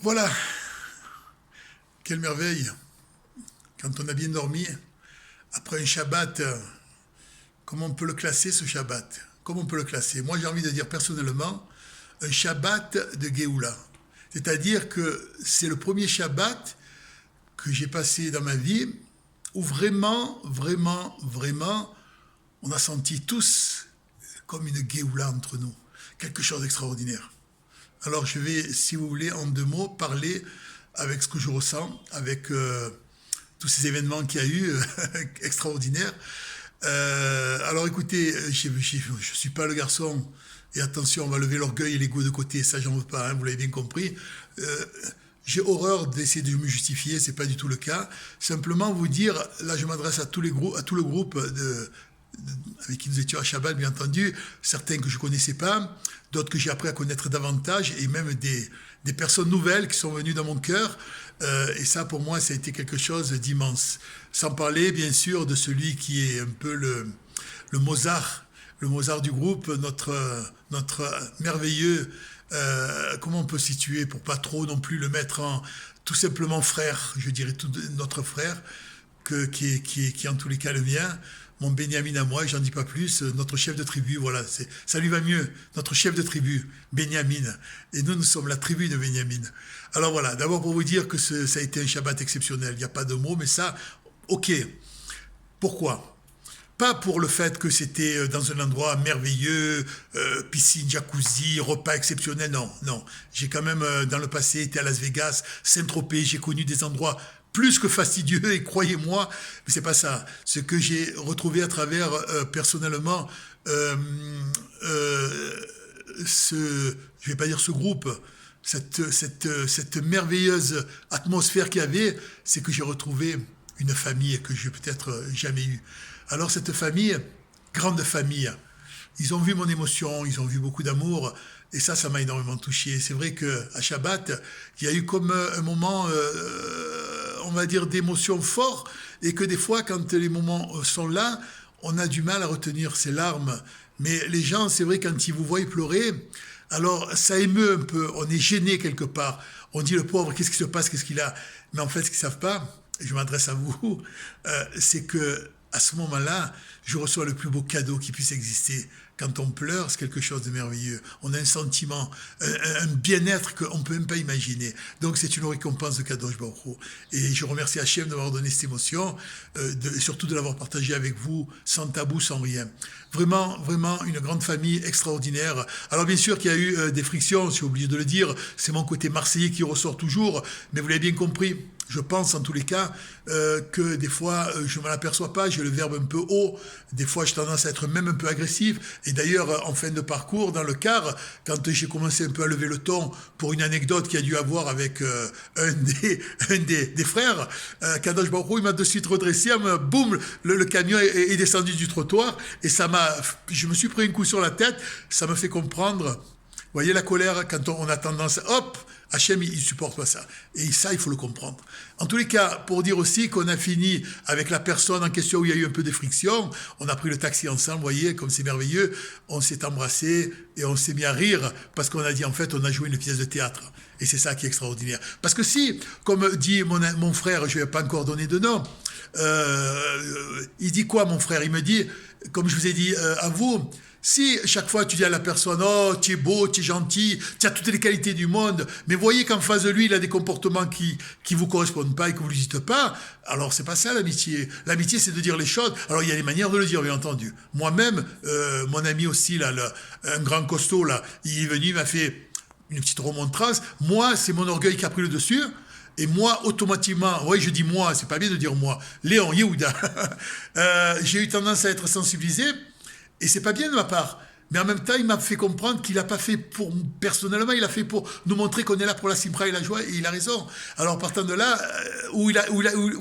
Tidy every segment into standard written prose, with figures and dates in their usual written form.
Voilà, quelle merveille. Quand on a bien dormi, après un Shabbat, comment on peut le classer ce Shabbat? Comment on peut le classer? Moi j'ai envie de dire personnellement, un Shabbat de Géoula. C'est-à-dire que c'est le premier Shabbat que j'ai passé dans ma vie où vraiment, vraiment, vraiment, on a senti tous comme une Géoula entre nous. Quelque chose d'extraordinaire. Alors je vais, si vous voulez, en deux mots, parler avec ce que je ressens, avec tous ces événements qu'il y a eu, extraordinaires. Alors écoutez, je ne suis pas le garçon, et attention, on va lever l'orgueil et l'ego de côté, ça j'en veux pas, hein, vous l'avez bien compris. J'ai horreur d'essayer de me justifier, c'est pas du tout le cas. Simplement vous dire, là je m'adresse à tous les groupes, à tout le groupe avec qui nous étions à Shabbat, bien entendu, certains que je ne connaissais pas, d'autres que j'ai appris à connaître davantage, et même des personnes nouvelles qui sont venues dans mon cœur. Et ça, pour moi, ça a été quelque chose d'immense. Sans parler, bien sûr, de celui qui est un peu le Mozart, le Mozart du groupe, notre merveilleux, comment on peut situer pour pas trop non plus le mettre en tout simplement frère, je dirais tout notre frère, qui est en tous les cas le mien, mon Benjamin à moi, j'en dis pas plus, notre chef de tribu, voilà, ça lui va mieux, notre chef de tribu, Benjamin. Et nous sommes la tribu de Benjamin. Alors voilà, d'abord pour vous dire que ça a été un Shabbat exceptionnel, il n'y a pas de mots, mais ça, ok. Pourquoi? Pas pour le fait que c'était dans un endroit merveilleux, piscine, jacuzzi, repas exceptionnel, non, non. J'ai quand même, dans le passé, été à Las Vegas, Saint-Tropez, j'ai connu des endroits plus que fastidieux, et croyez-moi, mais c'est pas ça. Ce que j'ai retrouvé à travers, personnellement, euh, euh, je vais pas dire ce groupe, cette merveilleuse atmosphère qu'il y avait, c'est que j'ai retrouvé une famille que je n'ai peut-être jamais eue. Alors cette famille, grande famille, ils ont vu mon émotion, ils ont vu beaucoup d'amour, et ça m'a énormément touché. C'est vrai qu'à Shabbat, il y a eu comme un moment, on va dire, d'émotion fort, et que des fois, quand les moments sont là, on a du mal à retenir ses larmes. Mais les gens, c'est vrai, quand ils vous voient pleurer, alors ça émeut un peu, on est gêné quelque part. On dit le pauvre, qu'est-ce qui se passe, qu'est-ce qu'il a? Mais en fait, ce qu'ils ne savent pas, et je m'adresse à vous, c'est que à ce moment-là, je reçois le plus beau cadeau qui puisse exister. Quand on pleure, c'est quelque chose de merveilleux. On a un sentiment, un bien-être qu'on ne peut même pas imaginer. Donc c'est une récompense de Kadosh Baruch Hu. Et je remercie Hachem d'avoir donné cette émotion, et surtout de l'avoir partagée avec vous, sans tabou, sans rien. Vraiment, vraiment une grande famille extraordinaire. Alors bien sûr qu'il y a eu des frictions, j'ai oublié de le dire, c'est mon côté marseillais qui ressort toujours, mais vous l'avez bien compris. Je pense en tous les cas que des fois je ne m'en aperçois pas, j'ai le verbe un peu haut, des fois j'ai tendance à être même un peu agressif, et d'ailleurs en fin de parcours dans le car, quand j'ai commencé un peu à lever le ton pour une anecdote qu'il y a dû avoir avec un des frères, Kadosh Baruch Hu, il m'a de suite redressé, boum, le camion est descendu du trottoir, et je me suis pris un coup sur la tête, ça me fait comprendre. Vous voyez la colère, quand on a tendance, hop, Hachem, il ne supporte pas ça. Et ça, il faut le comprendre. En tous les cas, pour dire aussi qu'on a fini avec la personne en question où il y a eu un peu de friction, on a pris le taxi ensemble, vous voyez, comme c'est merveilleux, on s'est embrassé et on s'est mis à rire parce qu'on a dit, en fait, on a joué une pièce de théâtre. Et c'est ça qui est extraordinaire. Parce que si, comme dit mon frère, je ne vais pas encore donner de nom, il dit quoi, mon frère? Il me dit, comme je vous ai dit à vous, si chaque fois tu dis à la personne, oh, tu es beau, tu es gentil, tu as toutes les qualités du monde, mais voyez qu'en face de lui, il a des comportements qui vous correspondent pas et que vous ne lui dites pas, alors c'est pas ça l'amitié. L'amitié, c'est de dire les choses. Alors il y a des manières de le dire, bien entendu. Moi-même, mon ami aussi, là, un grand costaud, là, il est venu, il m'a fait une petite remontrance. Moi, c'est mon orgueil qui a pris le dessus. Et moi, automatiquement, oui, je dis moi, c'est pas bien de dire moi, Léon, Yehuda, j'ai eu tendance à être sensibilisé. Et c'est pas bien de ma part. Mais en même temps, il m'a fait comprendre qu'il n'a pas fait pour personnellement, il a fait pour nous montrer qu'on est là pour la simra et la joie, et il a raison. Alors partant de là, vous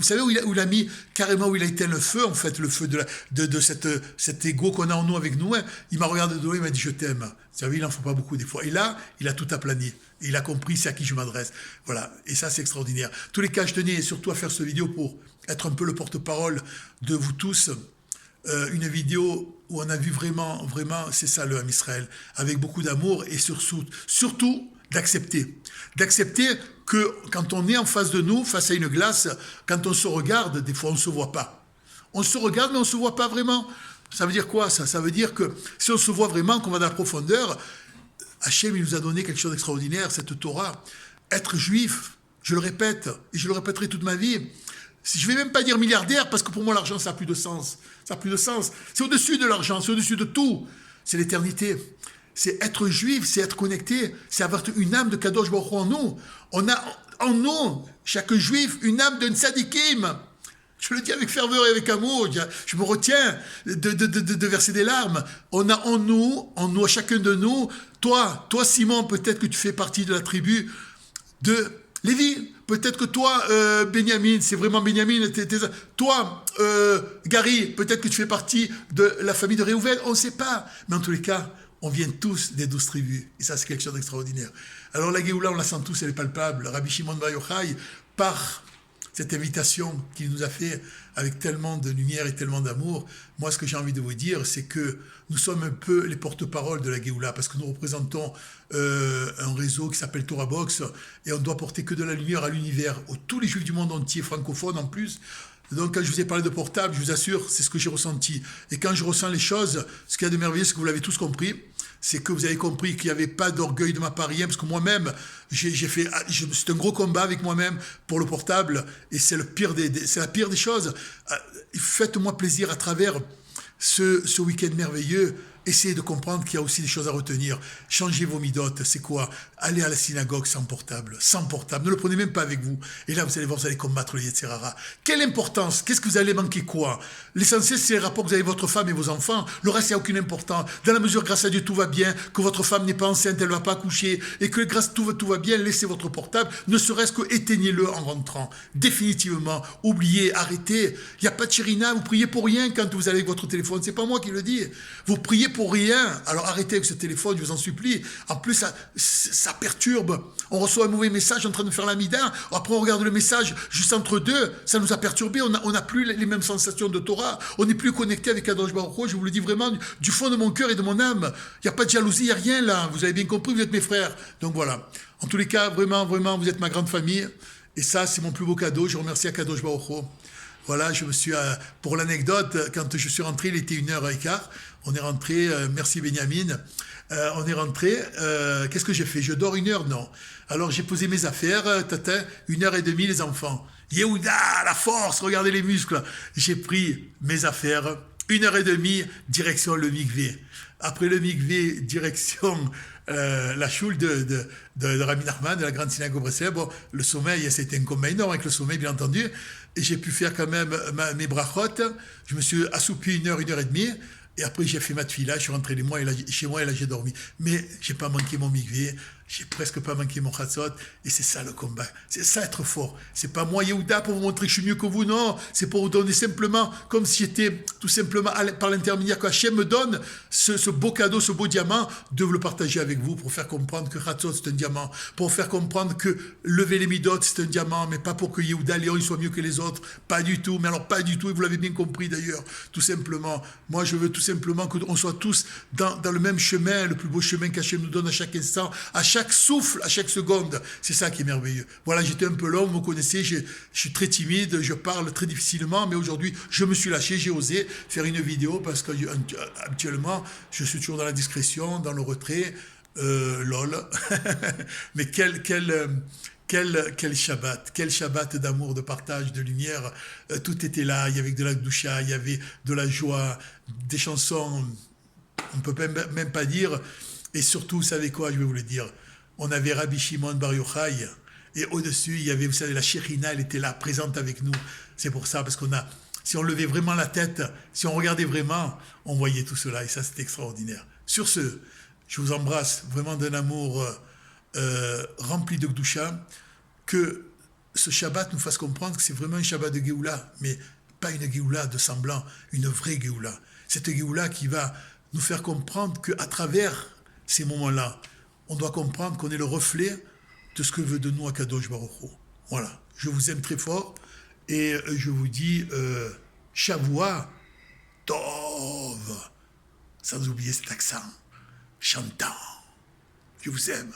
savez où il a mis carrément, où il a éteint le feu, en fait, le feu de cet ego qu'on a en nous avec nous, hein. Il m'a regardé de dos, il m'a dit je t'aime. Vous savez, il n'en faut pas beaucoup des fois. Et là, il a tout aplani. Et il a compris c'est à qui je m'adresse. Voilà. Et ça, c'est extraordinaire. En tous les cas, je tenais surtout à faire cette vidéo pour être un peu le porte-parole de vous tous. Une vidéo où on a vu vraiment, vraiment, c'est ça le Ham Israël, avec beaucoup d'amour et surtout d'accepter. D'accepter que quand on est en face de nous, face à une glace, quand on se regarde, des fois on ne se voit pas. On se regarde mais on ne se voit pas vraiment. Ça veut dire quoi ça? Ça veut dire que si on se voit vraiment, qu'on va dans la profondeur, Hachem il nous a donné quelque chose d'extraordinaire, cette Torah. Être juif, je le répète, et je le répéterai toute ma vie. Je ne vais même pas dire milliardaire, parce que pour moi l'argent ça n'a plus de sens. Ça n'a plus de sens. C'est au-dessus de l'argent, c'est au-dessus de tout. C'est l'éternité. C'est être juif, c'est être connecté, c'est avoir une âme de Kadosh Baruch Hu en nous. On a en nous, chaque juif, une âme d'un tzadikim. Je le dis avec ferveur et avec amour, je me retiens de verser des larmes. On a en nous, à chacun de nous, toi Simon, peut-être que tu fais partie de la tribu de Lévi, peut-être que toi, Benjamin, c'est vraiment Benjamin, toi, Gary, peut-être que tu fais partie de la famille de Réhouven, on ne sait pas. Mais en tous les cas, on vient tous des 12 tribus. Et ça, c'est quelque chose d'extraordinaire. Alors la Géoula, on la sent tous, elle est palpable. Rabbi Shimon Bar Yochai, par cette invitation qu'il nous a fait avec tellement de lumière et tellement d'amour, moi, ce que j'ai envie de vous dire, c'est que nous sommes un peu les porte-parole de la Géoula, parce que nous représentons un réseau qui s'appelle Torah Box, et on doit porter que de la lumière à l'univers, tous les juifs du monde entier, francophones en plus. Donc, quand je vous ai parlé de portable, je vous assure, c'est ce que j'ai ressenti. Et quand je ressens les choses, ce qu'il y a de merveilleux, c'est que vous l'avez tous compris, c'est que vous avez compris qu'il n'y avait pas d'orgueil de ma part, rien, parce que moi-même, c'est un gros combat avec moi-même pour le portable, et c'est la pire des choses. Faites-moi plaisir à travers ce week-end merveilleux. Essayez de comprendre qu'il y a aussi des choses à retenir. Changez vos midotes, c'est quoi? Allez à la synagogue sans portable, ne le prenez même pas avec vous. Et là, vous allez voir, vous allez combattre le Yetzer Hara. Quelle importance? Qu'est-ce que vous allez manquer quoi? L'essentiel, c'est les rapports que vous avez avec votre femme et vos enfants. Le reste, il n'y a aucune importance. Dans la mesure, grâce à Dieu, tout va bien, que votre femme n'est pas enceinte, elle ne va pas accoucher, et que grâce tout va bien, laissez votre portable, ne serait-ce que éteignez-le en rentrant. Définitivement, oubliez, arrêtez. Il n'y a pas de chérina, vous priez pour rien quand vous allez avec votre téléphone. C'est pas moi qui le dis. Vous priez pour rien. Alors arrêtez avec ce téléphone, je vous en supplie. En plus, ça perturbe. On reçoit un mauvais message en train de faire la mida. Après, on regarde le message juste entre deux. Ça nous a perturbé. On n'a plus les mêmes sensations de Torah. On n'est plus connecté avec Kadosh Baruch Hu. Je vous le dis vraiment du fond de mon cœur et de mon âme. Il n'y a pas de jalousie, il n'y a rien là. Vous avez bien compris, vous êtes mes frères. Donc voilà. En tous les cas, vraiment, vraiment, vous êtes ma grande famille. Et ça, c'est mon plus beau cadeau. Je remercie à Kadosh Baruch Hu. Voilà, je me suis, pour l'anecdote, quand je suis rentré, il était 1h15. On est rentré, merci Benjamin, on est rentré, qu'est-ce que j'ai fait? Je dors 1 heure? Non. Alors j'ai posé mes affaires, 1h30 les enfants. Yehuda, la force, regardez les muscles. J'ai pris mes affaires, 1h30, direction le mikvé. Après le mikvé, direction la choule de Rabbi Nachman, de la grande synagogue Breslev. Bon, le sommeil, c'était un combat énorme avec le sommeil, bien entendu. Et j'ai pu faire quand même mes brachot. Je me suis assoupi 1h30. Et après, j'ai fait ma tefila, je suis rentré chez moi et là, j'ai dormi. Mais j'ai pas manqué mon mikvé, j'ai presque pas manqué mon chatzot. Et c'est ça le combat. C'est ça être fort. C'est pas moi, Yehuda, pour vous montrer que je suis mieux que vous, non. C'est pour vous donner simplement, comme si j'étais tout simplement par l'intermédiaire que Hachem me donne, ce beau cadeau, ce beau diamant, de le partager avec vous pour faire comprendre que chatzot, c'est un diamant. Pour faire comprendre que lever les midot, c'est un diamant, mais pas pour que Yehuda, Léon, il soit mieux que les autres. Pas du tout. Mais alors, pas du tout. Et vous l'avez bien compris d'ailleurs. Tout simplement. Moi, je veux tout simplement qu'on soit tous dans le même chemin, le plus beau chemin qu'Hachem nous donne à chaque instant, à chaque souffle, à chaque seconde. C'est ça qui est merveilleux. Voilà, j'étais un peu long, vous me connaissez, je suis très timide, je parle très difficilement, mais aujourd'hui, je me suis lâché, j'ai osé faire une vidéo parce que habituellement, je suis toujours dans la discrétion, dans le retrait, lol. Mais quel Shabbat d'amour, de partage, de lumière. Tout était là, il y avait de la doucha, il y avait de la joie, des chansons, on ne peut même pas dire. Et surtout, vous savez quoi, je vais vous le dire, on avait Rabbi Shimon Bar Yochai, et au-dessus, il y avait, vous savez, la Shekhinah, elle était là, présente avec nous. C'est pour ça, parce si on levait vraiment la tête, si on regardait vraiment, on voyait tout cela, et ça, c'était extraordinaire. Sur ce, je vous embrasse vraiment d'un amour rempli de Gdusha, que ce Shabbat nous fasse comprendre que c'est vraiment un Shabbat de Géoula, mais pas une Géoula de semblant, une vraie Géoula. Cette Géoula qui va nous faire comprendre qu'à travers ces moments-là, on doit comprendre qu'on est le reflet de ce que veut de nous Akadosh Baruch Hu. Voilà, je vous aime très fort et je vous dis Shavua Tov, sans oublier cet accent chantant. Je vous aime.